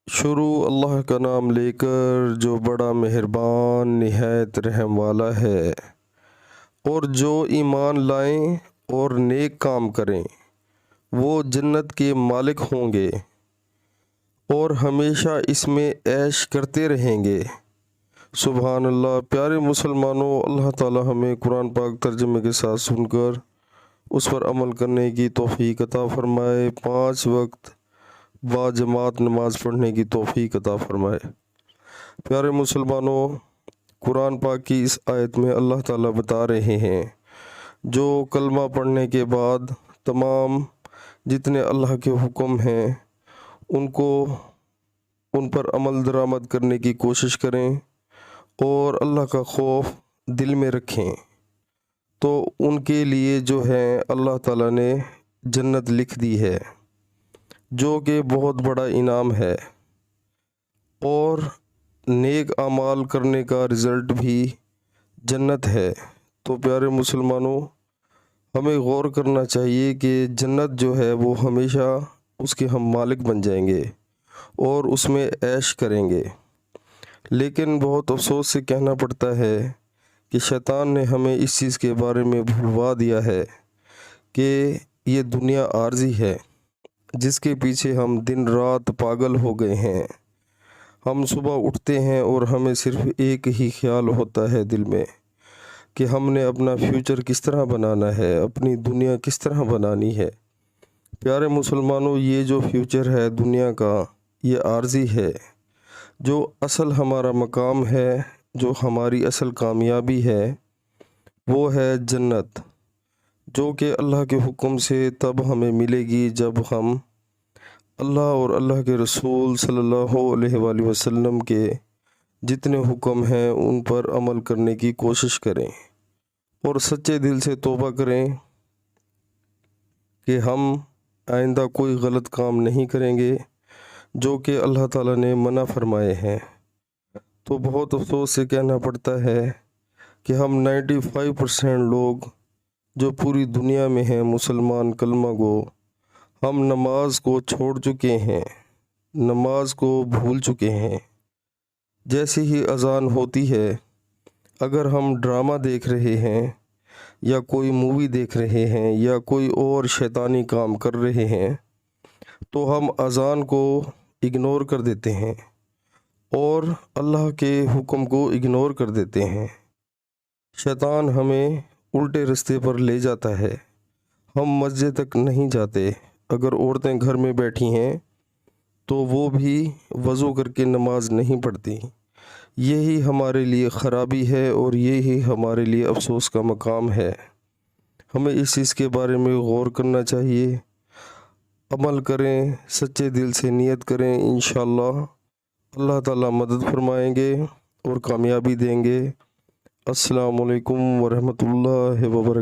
شروع اللہ کا نام لے کر جو بڑا مہربان نہایت رحم والا ہے۔ اور جو ایمان لائیں اور نیک کام کریں وہ جنت کے مالک ہوں گے اور ہمیشہ اس میں عیش کرتے رہیں گے۔ سبحان اللہ۔ پیارے مسلمانوں، اللہ تعالی ہمیں قرآن پاک ترجمے کے ساتھ سن کر اس پر عمل کرنے کی توفیق عطا فرمائے، 5 وقت با جماعت نماز پڑھنے کی توفیق عطا فرمائے۔ پیارے مسلمانوں، قرآن پاک کی اس آیت میں اللہ تعالیٰ بتا رہے ہیں جو کلمہ پڑھنے کے بعد تمام جتنے اللہ کے حکم ہیں ان پر عمل درآمد کرنے کی کوشش کریں اور اللہ کا خوف دل میں رکھیں تو ان کے لیے جو ہے اللہ تعالیٰ نے جنت لکھ دی ہے، جو کہ بہت بڑا انعام ہے، اور نیک اعمال کرنے کا رزلٹ بھی جنت ہے۔ تو پیارے مسلمانوں، ہمیں غور کرنا چاہیے کہ جنت جو ہے وہ ہمیشہ اس کے ہم مالک بن جائیں گے اور اس میں عیش کریں گے۔ لیکن بہت افسوس سے کہنا پڑتا ہے کہ شیطان نے ہمیں اس چیز کے بارے میں بھلوا دیا ہے کہ یہ دنیا عارضی ہے جس کے پیچھے ہم دن رات پاگل ہو گئے ہیں۔ ہم صبح اٹھتے ہیں اور ہمیں صرف ایک ہی خیال ہوتا ہے دل میں کہ ہم نے اپنا فیوچر کس طرح بنانا ہے، اپنی دنیا کس طرح بنانی ہے۔ پیارے مسلمانوں، یہ جو فیوچر ہے دنیا کا یہ عارضی ہے۔ جو اصل ہمارا مقام ہے، جو ہماری اصل کامیابی ہے وہ ہے جنت، جو کہ اللہ کے حکم سے تب ہمیں ملے گی جب ہم اللہ اور اللہ کے رسول صلی اللہ علیہ وآلہ وسلم کے جتنے حکم ہیں ان پر عمل کرنے کی کوشش کریں اور سچے دل سے توبہ کریں کہ ہم آئندہ کوئی غلط کام نہیں کریں گے جو کہ اللہ تعالیٰ نے منع فرمائے ہیں۔ تو بہت افسوس سے کہنا پڑتا ہے کہ ہم 95% لوگ جو پوری دنیا میں ہیں مسلمان کلمہ گو، ہم نماز کو چھوڑ چکے ہیں، نماز کو بھول چکے ہیں۔ جیسے ہی اذان ہوتی ہے، اگر ہم ڈرامہ دیکھ رہے ہیں یا کوئی مووی دیکھ رہے ہیں یا کوئی اور شیطانی کام کر رہے ہیں تو ہم اذان کو اگنور کر دیتے ہیں اور اللہ کے حکم کو اگنور کر دیتے ہیں۔ شیطان ہمیں الٹے رستے پر لے جاتا ہے، ہم مسجد تک نہیں جاتے۔ اگر عورتیں گھر میں بیٹھی ہیں تو وہ بھی وضو کر کے نماز نہیں پڑھتی۔ یہی ہمارے لیے خرابی ہے اور یہی ہمارے لیے افسوس کا مقام ہے۔ ہمیں اس چیز کے بارے میں غور کرنا چاہیے، عمل کریں، سچے دل سے نیت کریں، انشاءاللہ اللہ تعالیٰ مدد فرمائیں گے اور کامیابی دیں گے۔ السلام علیکم ورحمۃ اللہ وبرکاتہ۔